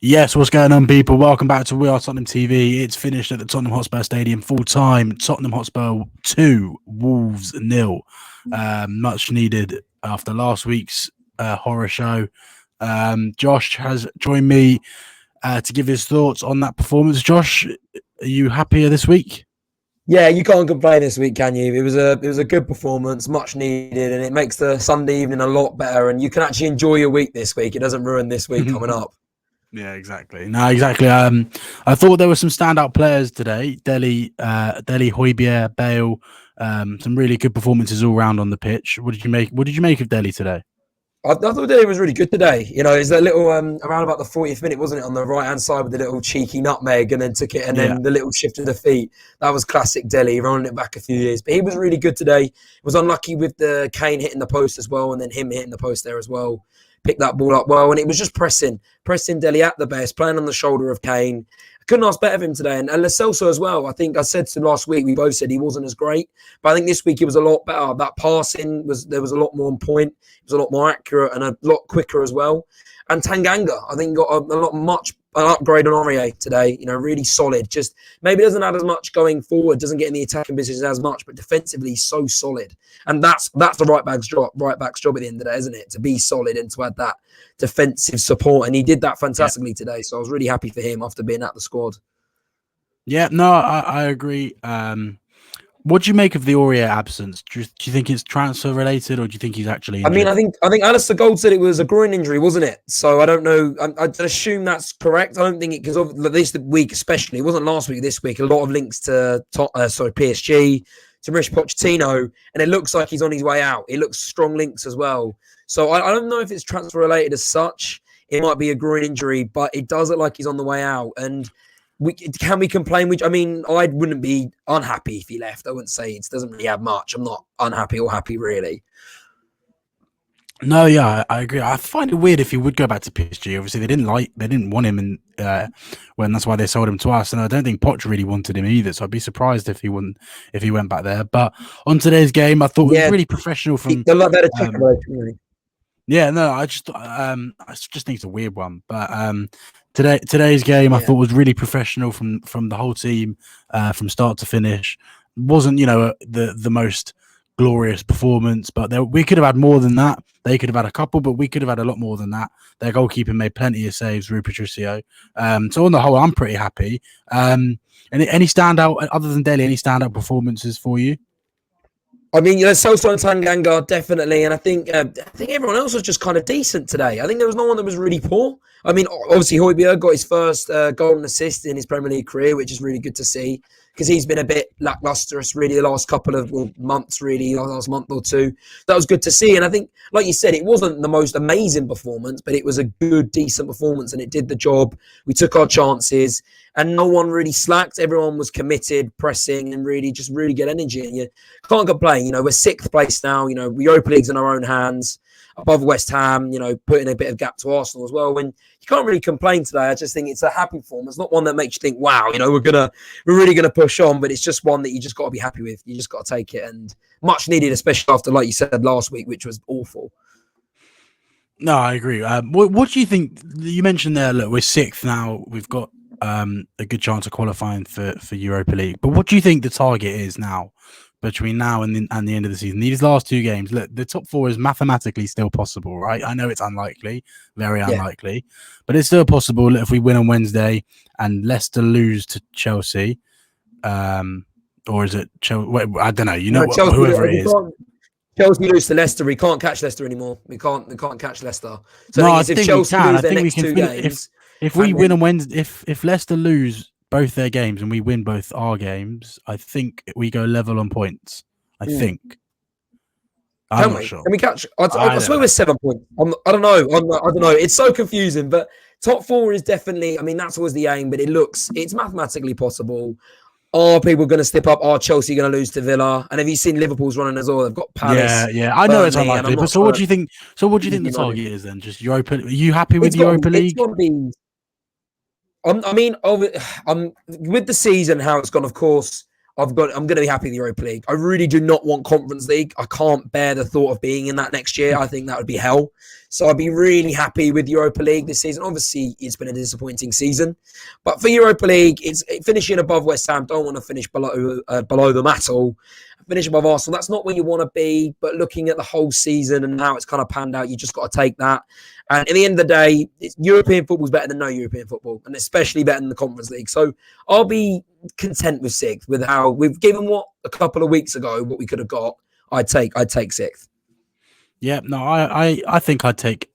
Yes, what's going on, people? Welcome back to We Are Tottenham TV. It's finished at the Tottenham Hotspur Stadium full time. Tottenham Hotspur 2, Wolves 0. Much needed after last week's horror show. Josh has joined me to give his thoughts on that performance. Josh, are you happier this week? Yeah, you can't complain this week, can you? It was a good performance, much needed, and it makes the Sunday evening a lot better. And you can actually enjoy your week this week. It doesn't ruin this week coming up. Yeah, exactly. No, exactly. I thought there were some standout players today. Dele, Højbjerg, Bale. Some really good performances all round on the pitch. What did you make of Dele today? I thought Dier was really good today. You know, it's that little around about the 40th minute, wasn't it, on the right hand side with the little cheeky nutmeg, and then took it, and then the little shift of the feet. That was classic Dele, rolling it back a few years. But he was really good today. He was unlucky with the CANT hitting the post as well, and then him hitting the post there as well. Picked that ball up well, and it was just pressing Dele at the best, playing on the shoulder of Kane. I couldn't ask better of him today, and Lo Celso as well. I think I said to last week, we both said he wasn't as great, but I think this week he was a lot better. That passing was a lot more on point. It was a lot more accurate and a lot quicker as well. And Tanganga, I think, got an upgrade on Aurier today. You know, really solid. Just maybe doesn't have as much going forward, doesn't get in the attacking positions as much, but defensively so solid. And that's the right back's job at the end of the day, isn't it? To be solid and to add that defensive support. And he did that fantastically today. So I was really happy for him after being at the squad. Yeah, no, I agree. What do you make of the Aurier absence? Do you think it's transfer related, or do you think he's actually injured? I think Alistair Gold said it was a groin injury, wasn't it? So I don't know. I'd assume that's correct. I don't think it, because this week especially, it wasn't last week. This week, a lot of links to PSG, to Mauricio Pochettino, and it looks like he's on his way out. It looks strong links as well. So I don't know if it's transfer related as such. It might be a groin injury, but it does look like he's on the way out. And can we complain? I mean, I wouldn't be unhappy if he left. I wouldn't say it doesn't really have much. I'm not unhappy or happy, really. No, yeah, I agree. I find it weird if he would go back to PSG. Obviously, they didn't want him, and when that's why they sold him to us. And I don't think Poch really wanted him either. So I'd be surprised if he went back there. But on today's game, I thought it was really professional from. Yeah, no, I just think it's a weird one. But today's game, I thought was really professional from the whole team, from start to finish. Wasn't the most glorious performance, but we could have had more than that. They could have had a couple, but we could have had a lot more than that. Their goalkeeper made plenty of saves, Rui Patricio. So on the whole, I'm pretty happy. Any standout other than Dele? Any standout performances for you? I mean, Celso and Tanganga definitely, and I think everyone else was just kind of decent today. I think there was no one that was really poor. I mean, obviously Højbjerg got his first goal and assist in his Premier League career, which is really good to see, because he's been a bit lacklustrous really the last couple of months, really, last month or two. That was good to see, and I think, like you said, it wasn't the most amazing performance, but it was a good, decent performance, and it did the job. We took our chances, and no one really slacked. Everyone was committed, pressing, and really good energy. And you can't complain. You know, we're 6th place now. You know, Europa League's in our own hands, above West Ham. You know, putting a bit of gap to Arsenal as well. When you can't really complain today. I just think it's a happy performance. Not one that makes you think, wow, you know, we're really gonna push on. But it's just one that you just got to be happy with. You just got to take it, and much needed, especially after, like you said last week, which was awful. No, I agree. What do you think? You mentioned there, look, we're 6th now. We've got a good chance of qualifying for Europa League. But what do you think the target is now, between now and the end of the season? These last 2 games, look, the top 4 is mathematically still possible, right? I know it's unlikely, very unlikely, but it's still possible if we win on Wednesday and Leicester lose to Chelsea, or is it Chelsea? I don't know. Chelsea, whoever it is. Chelsea lose to Leicester, we can't catch Leicester anymore. We can't catch Leicester. So no, I think if Chelsea lose their next 2 games, if we win on Wednesday, if Leicester lose both their games and we win both our games, I think we go level on points. I think. I'm not sure. Can we catch? I swear we're 7 points. I don't know. I don't know. It's so confusing. But top 4 is definitely. I mean, that's always the aim. But it's mathematically possible. Are people going to step up? Are Chelsea going to lose to Villa? And have you seen Liverpool's running as well? They've got Palace. Yeah. I know it's unlikely. But so what do you think? So what do you think the target is then? Just Europa? Are you happy with Europa League? It's got to be. I mean, with the season how it's gone, of course, I'm going to be happy with the Europa League. I really do not want Conference League. I can't bear the thought of being in that next year. I think that would be hell. So I'd be really happy with Europa League this season. Obviously, it's been a disappointing season, but for Europa League, it's finishing above West Ham. Don't want to finish below them at all. Finish above Arsenal, that's not where you want to be. But looking at the whole season and how it's kind of panned out, you just got to take that. And at the end of the day, European football is better than no European football, and especially better than the Conference League. So I'll be content with sixth with how we've given what a couple of weeks ago what we could have got. I'd take sixth. Yeah, no, I think I think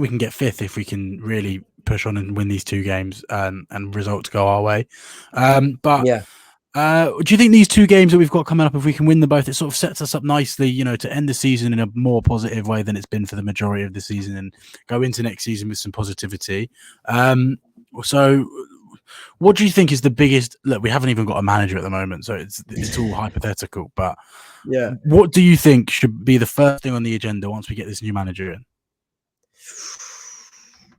we can get fifth if we can really push on and win these two games and results go our way. But yeah. Do you think these two games that we've got coming up, if we can win them both, it sort of sets us up nicely, you know, to end the season in a more positive way than it's been for the majority of the season and go into next season with some positivity. So what do you think is the biggest... Look, we haven't even got a manager at the moment, so it's all hypothetical, but yeah, what do you think should be the first thing on the agenda once we get this new manager in?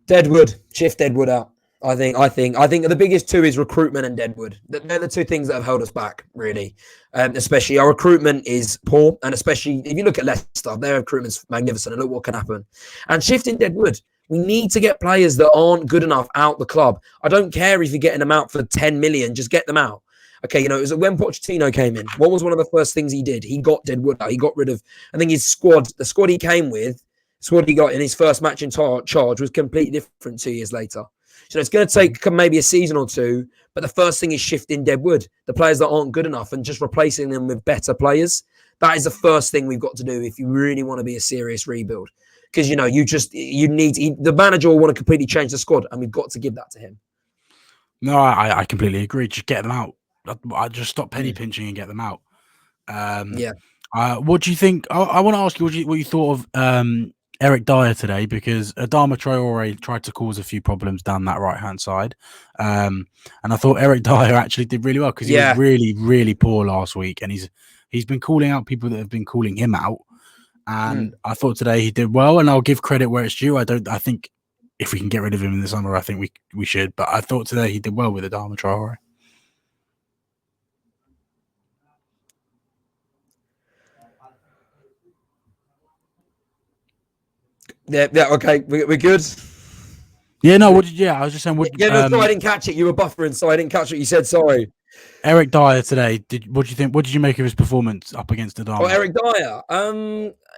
Deadwood. Shift Deadwood out. I think the biggest two is recruitment and Deadwood. They're the two things that have held us back, really. Especially our recruitment is poor, and especially if you look at Leicester, their recruitment's magnificent, and look what can happen. And shifting Deadwood, we need to get players that aren't good enough out the club. I don't care if you're getting them out for 10 million, just get them out. Okay, you know, it was when Pochettino came in. What was one of the first things he did? He got Deadwood out. He got rid of, I think his squad, the squad he came with, squad he got in his first match in charge was completely different 2 years later. So it's going to take maybe a season or two, but the first thing is shifting Deadwood, the players that aren't good enough, and just replacing them with better players. That is the first thing we've got to do if you really want to be a serious rebuild. Because, you know, the manager will want to completely change the squad, and we've got to give that to him. No, I completely agree. Just get them out. I just stop penny pinching and get them out. Yeah. What do you think? I want to ask you what you thought of Eric Dier today, because Adama Traore tried to cause a few problems down that right-hand side. And I thought Eric Dier actually did really well because he was really, really poor last week. And he's been calling out people that have been calling him out. And I thought today he did well, and I'll give credit where it's due. I think if we can get rid of him in the summer, I think we should. But I thought today he did well with Adama Traore. Yeah, okay, we're good. Yeah, no, I was just saying. Sorry, I didn't catch it. You were buffering, so I didn't catch what you said. Sorry. Eric Dier today. What do you think? What did you make of his performance up against Adama? Oh, Eric Dier.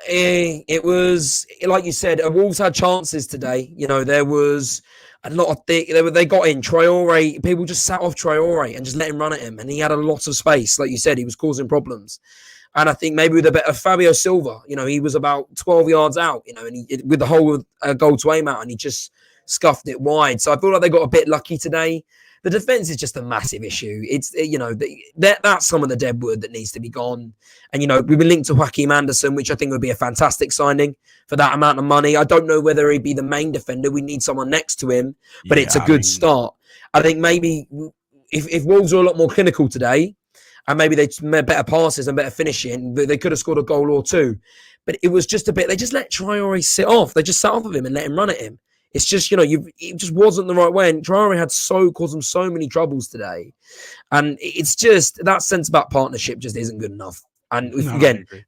It was like you said. Wolves had chances today. You know, there was a lot of they got in Traore. People just sat off Traore and just let him run at him, and he had a lot of space. Like you said, he was causing problems. And I think maybe with a bit of Fabio Silva, you know, he was about 12 yards out, you know, and with the whole goal to aim out, and he just scuffed it wide. So I feel like they got a bit lucky today. The defense is just a massive issue. It's, you know, that's some of the deadwood that needs to be gone. And, you know, we've been linked to Joachim Anderson, which I think would be a fantastic signing for that amount of money. I don't know whether he'd be the main defender. We need someone next to him, but it's a good start. I think maybe if Wolves are a lot more clinical today, and maybe they made better passes and better finishing, they could have scored a goal or two. But it was just a bit, they just let Traore sit off. They just sat off of him and let him run at him. It's just, you know, it just wasn't the right way. And Traore had caused them so many troubles today. And it's just, that centre-back partnership just isn't good enough. And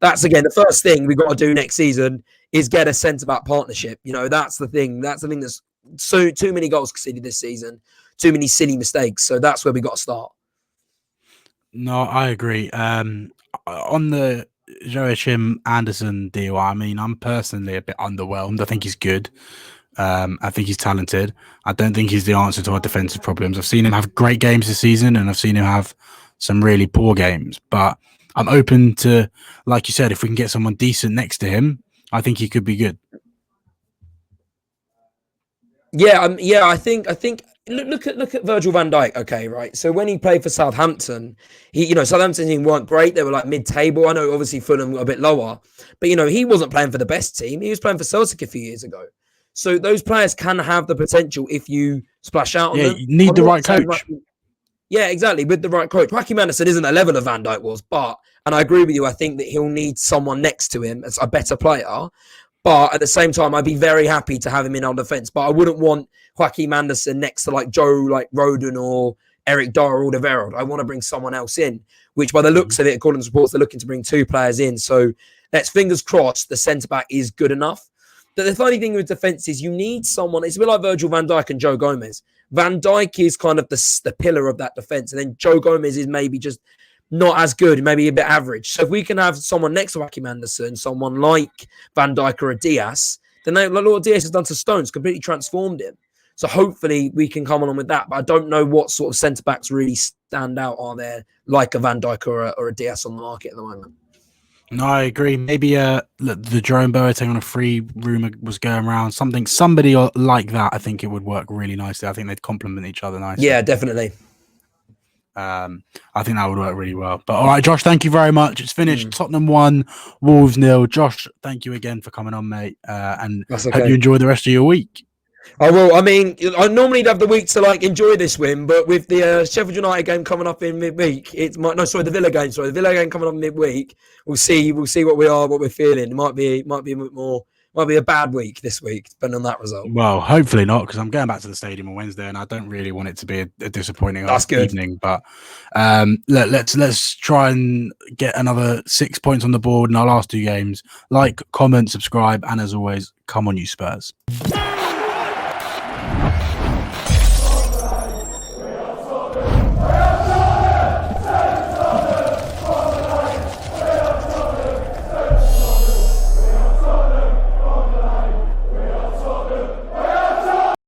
that's the first thing we've got to do next season is get a centre-back partnership. You know, that's the thing. That's the thing that's too many goals conceded this season, too many silly mistakes. So that's where we got to start. No, I agree. On the Joachim Anderson deal, I mean, I'm personally a bit underwhelmed. I think he's good. I think he's talented. I don't think he's the answer to our defensive problems. I've seen him have great games this season, and I've seen him have some really poor games. But I'm open to, like you said, if we can get someone decent next to him, I think he could be good. I think. Look at Virgil van Dijk. Okay, right. So when he played for Southampton, Southampton team weren't great. They were like mid-table. I know obviously Fulham were a bit lower, but he wasn't playing for the best team. He was playing for Celtic a few years ago. So those players can have the potential if you splash out on them. You need the right coach. Yeah, exactly. With the right coach. Joachim Anderson isn't the level of Van Dijk was, and I agree with you. I think that he'll need someone next to him as a better player. But at the same time, I'd be very happy to have him in our defence. But I wouldn't want Joachim Anderson next to like Joe, like Rodon or Eric Dier or Alderweireld. I want to bring someone else in, which by the looks of it, according to reports, they're looking to bring two players in. So let's fingers crossed the centre-back is good enough. the funny thing with defence is you need someone. It's a bit like Virgil van Dijk and Joe Gomez. Van Dijk is kind of the pillar of that defence, and then Joe Gomez is maybe just not as good, maybe a bit average. So if we can have someone next to Joachim Anderson, someone like Van Dijk or a Diaz, then like what Diaz has done to Stones, completely transformed him. So hopefully we can come on with that. But I don't know what sort of centre-backs really stand out are there, like a Van Dijk or a Diaz on the market at the moment. No, I agree. Maybe the Jerome Boateng on a free rumour was going around. Somebody like that, I think it would work really nicely. I think they'd complement each other nicely. Yeah, definitely. I think that would work really well. But all right, Josh, thank you very much. It's finished. Tottenham 1, Wolves 0. Josh, thank you again for coming on, mate. And hope you enjoy the rest of your week. I will. I mean, I normally have the week to like enjoy this win, but with the Sheffield United game coming up in midweek, the Villa game. Sorry, the Villa game coming up midweek. We'll see what we're feeling. It might be a bad week this week, depending on that result. Well, hopefully not, because I'm going back to the stadium on Wednesday, and I don't really want it to be a disappointing evening. But let's try and get another 6 points on the board in our last 2 games. Like, comment, subscribe, and as always, come on, you Spurs.